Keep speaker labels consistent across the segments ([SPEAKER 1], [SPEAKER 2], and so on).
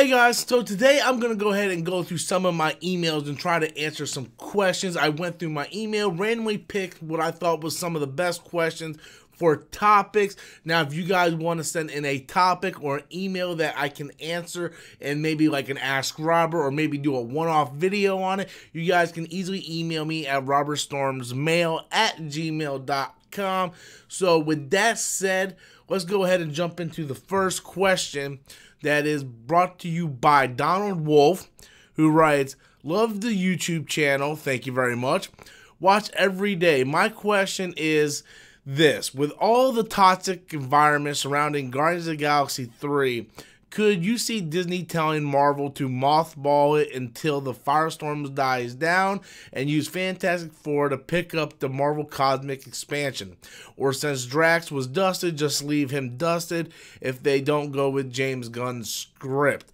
[SPEAKER 1] Hey guys, so today I'm going to go ahead and go through some of my emails and try to answer some questions. I went through my email, randomly picked what I thought was some of the best questions for topics. Now, if you guys want to send in a topic or an email that I can answer and maybe like an Ask Robert or maybe do a one-off video on it, you guys can easily email me at robertstormsmail@gmail.com. So with that said, let's go ahead and jump into the first question that is brought to you by Donald Wolf, who writes, "Love the YouTube channel. Thank you very much. Watch every day. My question is this. With all the toxic environment surrounding Guardians of the Galaxy 3, could you see Disney telling Marvel to mothball it until the firestorm dies down and use Fantastic Four to pick up the Marvel Cosmic Expansion? Or since Drax was dusted, just leave him dusted if they don't go with James Gunn's script?"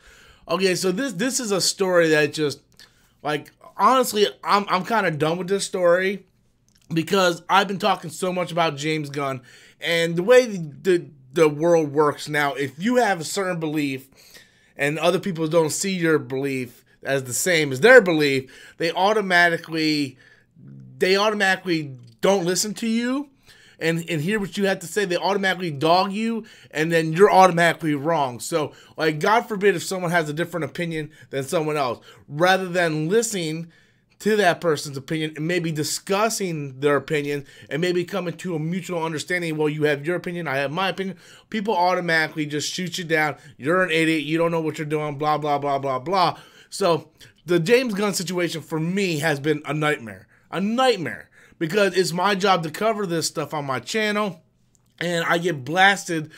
[SPEAKER 1] Okay, so this is a story that just, like, honestly, I'm kind of done with this story because I've been talking so much about James Gunn, and the way the world works now, if you have a certain belief and other people don't see your belief as the same as their belief, they automatically don't listen to you and hear what you have to say. They automatically dog you, and then you're automatically wrong. So, like, God forbid if someone has a different opinion than someone else, rather than listening to that person's opinion and maybe discussing their opinion and maybe coming to a mutual understanding. Well, you have your opinion, I have my opinion. People automatically just shoot you down. You're an idiot. You don't know what you're doing, blah, blah, blah, blah, blah. So the James Gunn situation for me has been a nightmare. A nightmare. Because it's my job to cover this stuff on my channel, and I get blasted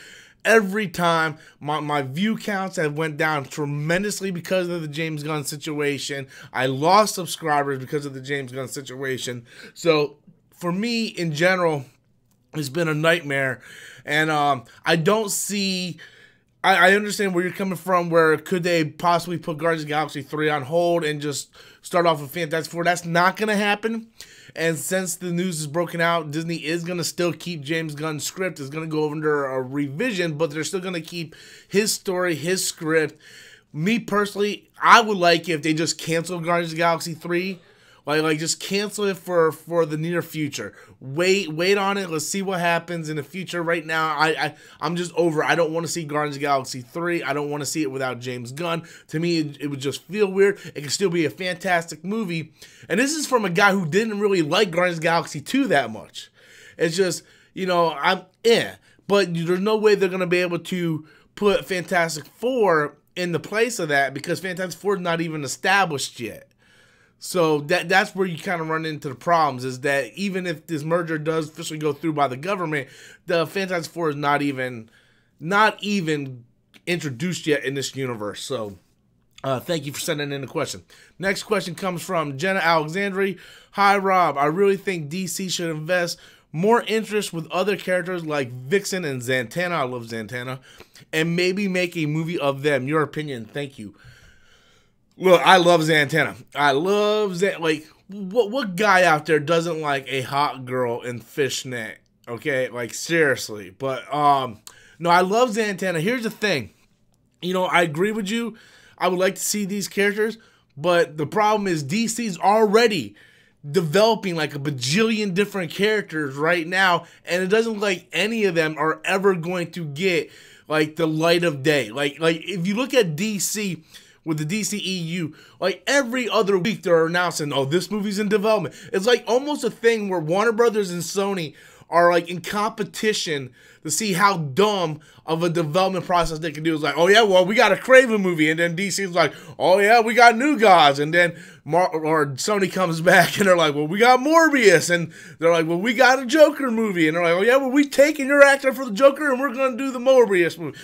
[SPEAKER 1] every time. My view counts have went down tremendously because of the James Gunn situation. I lost subscribers because of the James Gunn situation. So for me, in general, it's been a nightmare. And I don't see... I understand where you're coming from, where could they possibly put Guardians of the Galaxy 3 on hold and just start off with Fantastic Four. That's not going to happen. And since the news is broken out, Disney is going to still keep James Gunn's script. It's going to go under a revision, but they're still going to keep his story, his script. Me personally, I would like if they just cancel Guardians of the Galaxy 3. Like just cancel it for the near future. Wait on it. Let's see what happens in the future. Right now, I'm just over it. I don't want to see Guardians of the Galaxy 3. I don't want to see it without James Gunn. To me, it would just feel weird. It can still be a fantastic movie. And this is from a guy who didn't really like Guardians of the Galaxy 2 that much. It's just, you know, but there's no way they're going to be able to put Fantastic Four in the place of that because Fantastic Four is not even established yet. So that's where you kind of run into the problems, is that even if this merger does officially go through by the government, the Fantastic Four is not even introduced yet in this universe. So thank you for sending in the question. Next question comes from Jenna Alexandri. "Hi Rob, I really think DC should invest more interest with other characters like Vixen and Zatanna." I love Zatanna. "And maybe make a movie of them. Your opinion. Thank you." Look, I love Zatanna. I love like, what guy out there doesn't like a hot girl in fishnet? Okay, like, seriously. But no, I love Zatanna. Here's the thing. You know, I agree with you. I would like to see these characters, but the problem is DC's already developing like a bajillion different characters right now, and it doesn't look like any of them are ever going to get like the light of day. Like if you look at DC with the DCEU, like every other week they're announcing, oh, this movie's in development. It's like almost a thing where Warner Brothers and Sony are like in competition to see how dumb of a development process they can do. It's like, oh yeah, well, we got a Craven movie, and then DC's like, oh yeah, we got New Gods, and then Sony comes back and they're like, well, we got Morbius, and they're like, well, we got a Joker movie, and they're like, oh yeah, well, we taking your actor for the Joker, and we're gonna do the Morbius movie.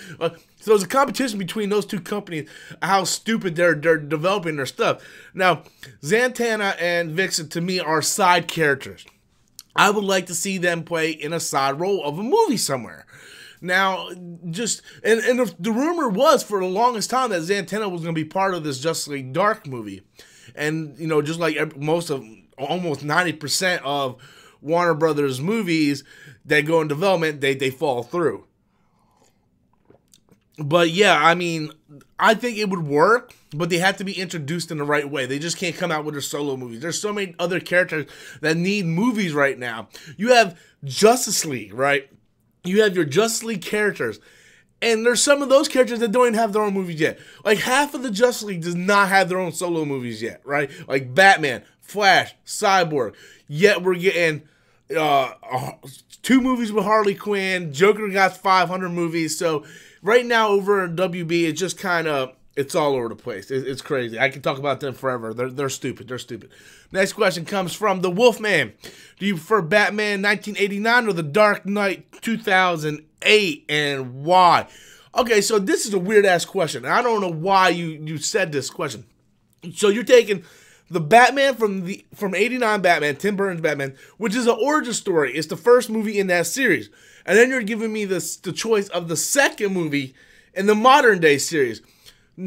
[SPEAKER 1] So there's a competition between those two companies, how stupid they're developing their stuff. Now, Zatanna and Vixen, to me, are side characters. I would like to see them play in a side role of a movie somewhere. Now, just, and the rumor was for the longest time that Zatanna was going to be part of this Justice League Dark movie. And, you know, just like almost 90% of Warner Brothers movies that go in development, they fall through. But yeah, I mean, I think it would work, but they have to be introduced in the right way. They just can't come out with their solo movies. There's so many other characters that need movies right now. You have Justice League, right? You have your Justice League characters. And there's some of those characters that don't even have their own movies yet. Like half of the Justice League does not have their own solo movies yet, right? Like Batman, Flash, Cyborg. Yet we're getting 2 movies with Harley Quinn. Joker got 500 movies. So right now over in WB, it's just kind of, it's all over the place. It's crazy. I can talk about them forever. They're stupid. They're stupid. Next question comes from the Wolfman. Do you prefer Batman 1989 or The Dark Knight 2008, and why? Okay, so this is a weird-ass question. I don't know why you said this question. So you're taking the Batman from 89 Batman, Tim Burton's Batman, which is an origin story. It's the first movie in that series. And then you're giving me the choice of the second movie in the modern day series.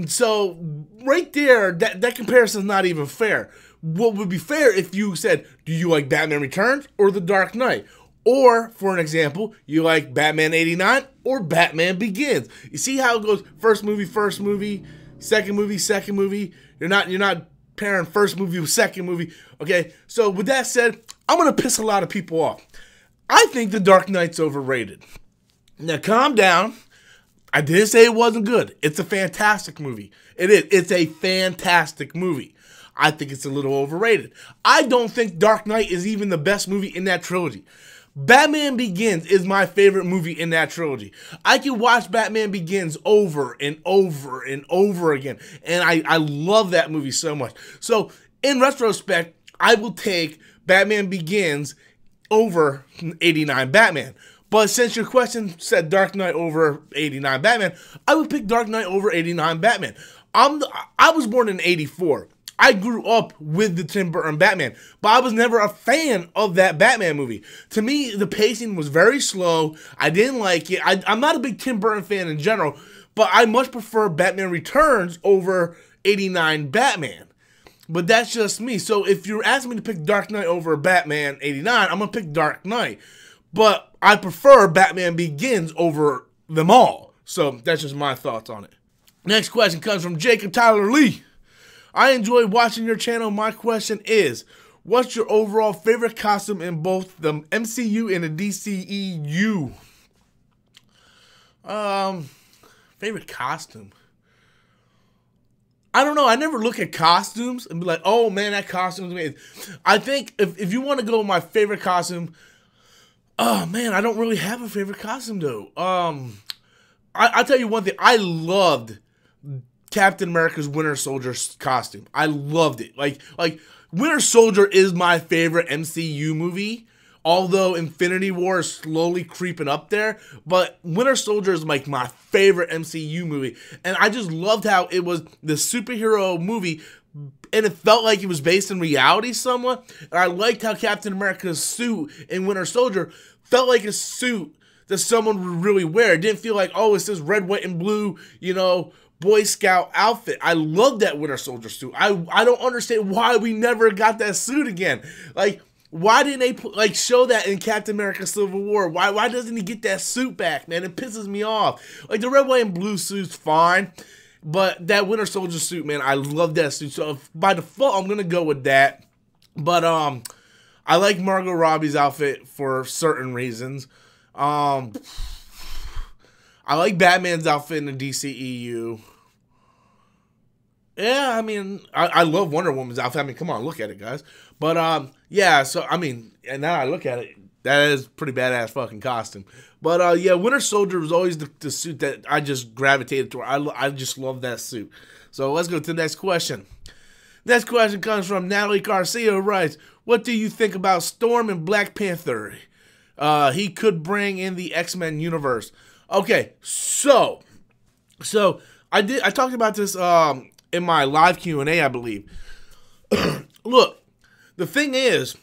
[SPEAKER 1] So right there, that comparison is not even fair. What would be fair if you said, do you like Batman Returns or The Dark Knight? Or, for an example, you like Batman 89 or Batman Begins. You see how it goes first movie, second movie. You're not pairing first movie with second movie. Okay, so with that said, I'm going to piss a lot of people off. I think The Dark Knight's overrated. Now calm down. I didn't say it wasn't good. It's a fantastic movie. It is. It's a fantastic movie. I think it's a little overrated. I don't think Dark Knight is even the best movie in that trilogy. Batman Begins is my favorite movie in that trilogy. I can watch Batman Begins over and over and over again. And I love that movie so much. So, in retrospect, I will take Batman Begins over 89 Batman. But since your question said Dark Knight over 89 Batman, I would pick Dark Knight over 89 Batman. I was born in 84. I grew up with the Tim Burton Batman, but I was never a fan of that Batman movie. To me, the pacing was very slow. I didn't like it. I'm not a big Tim Burton fan in general, but I much prefer Batman Returns over 89 Batman. But that's just me. So if you're asking me to pick Dark Knight over Batman 89, I'm going to pick Dark Knight. But I prefer Batman Begins over them all. So that's just my thoughts on it. Next question comes from Jacob Tyler Lee. I enjoy watching your channel. My question is, what's your overall favorite costume in both the MCU and the DCEU? Favorite costume? I don't know. I never look at costumes and be like, oh man, that costume's amazing. I think if you want to go with my favorite costume, oh man, I don't really have a favorite costume though. I'll tell you one thing. I loved Captain America's Winter Soldier costume. I loved it. Like Winter Soldier is my favorite MCU movie. Although Infinity War is slowly creeping up there, but Winter Soldier is like my favorite MCU movie. And I just loved how it was the superhero movie, and it felt like it was based in reality somewhat. And I liked how Captain America's suit in Winter Soldier felt like a suit that someone would really wear. It didn't feel like, oh, it's this red, white, and blue, Boy Scout outfit. I love that Winter Soldier suit. I don't understand why we never got that suit again. Like, why didn't they show that in Captain America Civil War? Why doesn't he get that suit back, man? It pisses me off. Like, the red, white, and blue suit's fine, but that Winter Soldier suit, man, I love that suit. So by default, I'm gonna go with that. But I like Margot Robbie's outfit for certain reasons. I like Batman's outfit in the DCEU. Yeah, I mean, I love Wonder Woman's outfit. I mean, come on, look at it, guys. But, yeah, so, I mean, and now I look at it, that is pretty badass fucking costume. But, yeah, Winter Soldier was always the suit that I just gravitated toward. I just love that suit. So let's go to the next question. Next question comes from Natalie Garcia, who writes, what do you think about Storm and Black Panther? He could bring in the X-Men universe. Okay, so I talked about this in my live Q&A, I believe. Look, the thing is,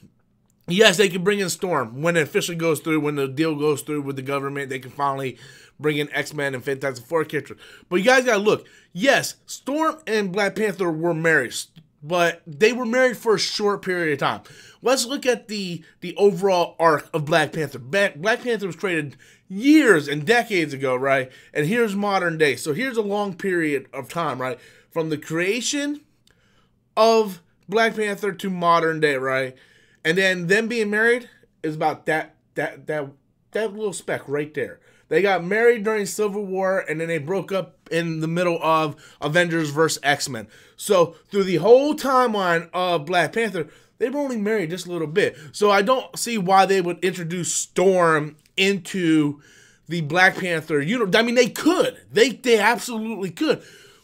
[SPEAKER 1] yes, they can bring in Storm when it officially goes through, when the deal goes through with the government. They can finally bring in X-Men and Fantastic Four characters. But you guys gotta look. Yes, Storm and Black Panther were married. but they were married for a short period of time. Let's look at the overall arc of Black Panther. Black Panther was created years and decades ago, right? And here's modern day. So here's a long period of time, right? From the creation of Black Panther to modern day, right? And then them being married is about that little speck right there. They got married during Civil War, and then they broke up in the middle of Avengers vs. X-Men. So through the whole timeline of Black Panther, they were only married just a little bit. So I don't see why they would introduce Storm into the Black Panther universe. I mean, they could. They absolutely could.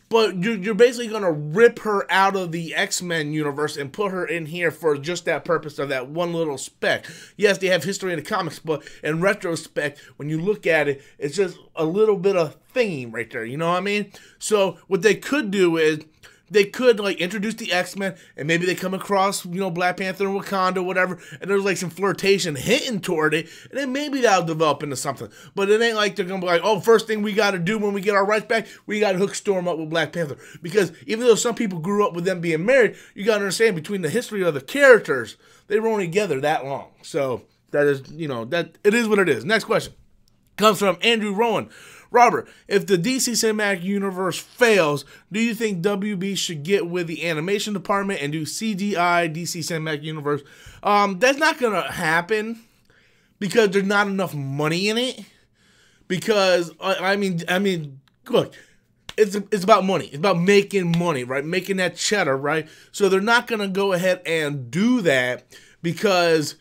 [SPEAKER 1] But you're basically going to rip her out of the X-Men universe and put her in here for just that purpose of that one little speck. Yes, they have history in the comics, but in retrospect, when you look at it, it's just a little bit of theme right there. You know what I mean? So what they could do is they could like introduce the X-Men, and maybe they come across, you know, Black Panther and Wakanda, whatever, and there's like some flirtation hinting toward it, and then maybe that'll develop into something. But it ain't like they're gonna be like, oh, first thing we gotta do when we get our rights back, we gotta hook Storm up with Black Panther. Because even though some people grew up with them being married, you gotta understand between the history of the characters, they were only together that long. So that is, you know, that it is what it is. Next question comes from Andrew Rowan. Robert, if the DC Cinematic Universe fails, do you think WB should get with the animation department and do CGI DC Cinematic Universe? That's not going to happen because there's not enough money in it. Because, I mean, look, it's about money. It's about making money, right? Making that cheddar, right? So they're not going to go ahead and do that because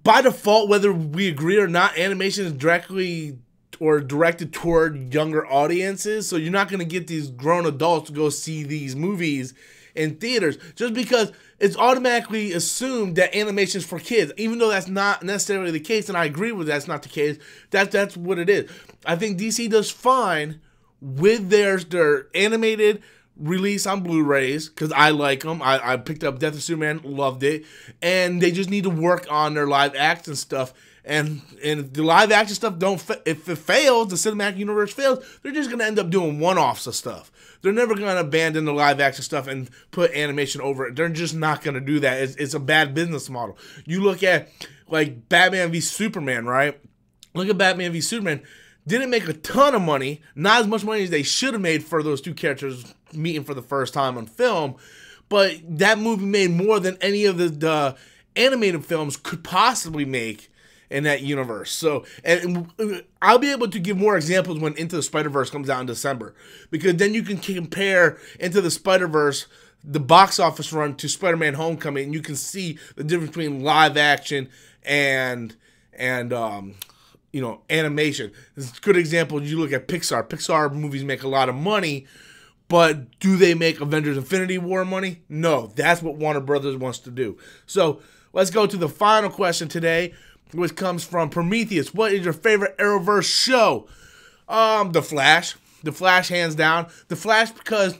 [SPEAKER 1] by default, whether we agree or not, animation is directly or directed toward younger audiences, so you're not going to get these grown adults to go see these movies in theaters just because it's automatically assumed that animation is for kids, even though that's not necessarily the case, and I agree with that's not the case. That's what it is. I think DC does fine with their animated release on Blu-rays because I like them. I picked up Death of Superman, loved it, and they just need to work on their live action stuff. And if the live action stuff if it fails, the cinematic universe fails, they're just gonna end up doing one-offs of stuff. They're never gonna abandon the live action stuff and put animation over it. They're just not gonna do that. It's a bad business model. You look at like Batman v Superman, right? Look at Batman v Superman. Didn't make a ton of money, not as much money as they should have made for those two characters meeting for the first time on film, but that movie made more than any of the animated films could possibly make in that universe. So, and I'll be able to give more examples when Into the Spider-Verse comes out in December, because then you can compare Into the Spider-Verse, the box office run, to Spider-Man Homecoming, and you can see the difference between live action and you know, animation. This is a good example. You look at Pixar. Pixar movies make a lot of money, but do they make Avengers Infinity War money? No, that's what Warner Brothers wants to do. So let's go to the final question today, which comes from Prometheus. What is your favorite Arrowverse show? The Flash. The Flash, hands down. The Flash, because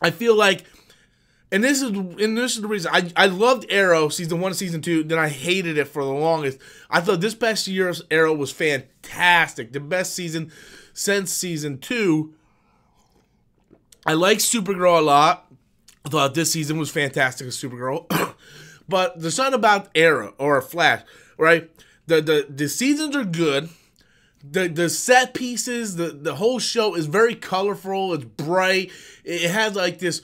[SPEAKER 1] I feel like, and this is the reason I loved Arrow season 1 and season 2. Then I hated it for the longest. I thought this past year's Arrow was fantastic, the best season since season 2. I like Supergirl a lot. I thought this season was fantastic as Supergirl. But there's something about Arrow or Flash, right? The seasons are good. The set pieces, the whole show is very colorful. It's bright. It has like this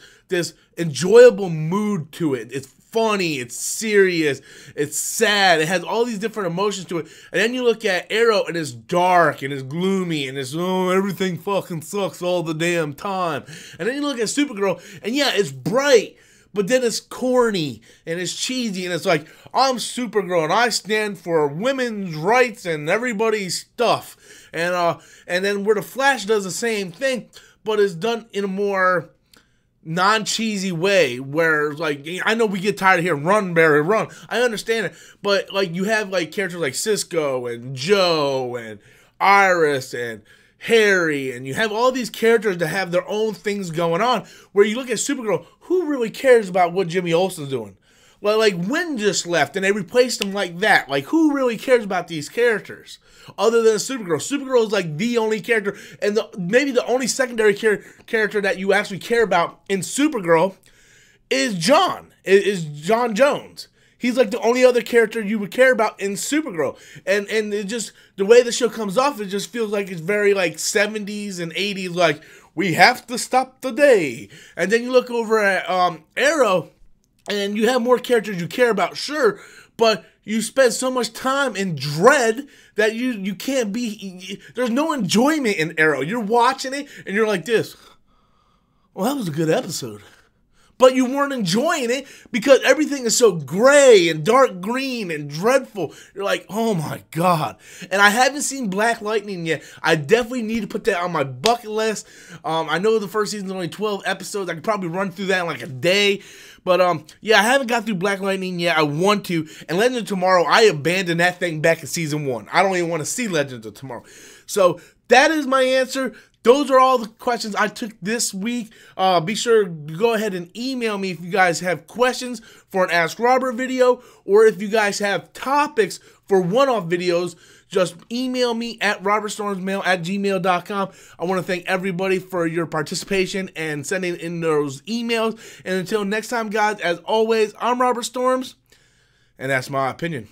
[SPEAKER 1] enjoyable mood to it. It's funny. It's serious. It's sad. It has all these different emotions to it. And then you look at Arrow, and it's dark and it's gloomy and it's everything fucking sucks all the damn time. And then you look at Supergirl, and yeah, it's bright, but then it's corny and it's cheesy, and it's like, I'm Supergirl and I stand for women's rights and everybody's stuff. And then where the Flash does the same thing, but it's done in a more non-cheesy way, where like, I know we get tired of hearing run, Barry, run. I understand it, but like you have like characters like Cisco and Joe and Iris and Harry, and you have all these characters that have their own things going on, where you look at Supergirl, who really cares about what Jimmy Olsen's doing? Well, like, Wynn just left, and they replaced him like that. Like, who really cares about these characters? Other than Supergirl. Supergirl is, like, the only character, and maybe the only secondary character that you actually care about in Supergirl is John Jones. He's like the only other character you would care about in Supergirl. And it just, the way the show comes off, it just feels like it's very like 70s and 80s, like, we have to stop the day. And then you look over at Arrow, and you have more characters you care about, sure, but you spend so much time in dread that you can't be, there's no enjoyment in Arrow. You're watching it, and you're like this, well, that was a good episode. But you weren't enjoying it because everything is so gray and dark green and dreadful. You're like, oh my God. And I haven't seen Black Lightning yet. I definitely need to put that on my bucket list. I know the first season's only 12 episodes. I could probably run through that in like a day. But yeah, I haven't got through Black Lightning yet. I want to. And Legends of Tomorrow, I abandoned that thing back in season 1. I don't even want to see Legends of Tomorrow. So that is my answer. Those are all the questions I took this week. Be sure to go ahead and email me if you guys have questions for an Ask Robert video, or if you guys have topics for one-off videos, just email me at robertstormsmail@gmail.com. I want to thank everybody for your participation and sending in those emails. And until next time, guys, as always, I'm Robert Storms, and that's my opinion.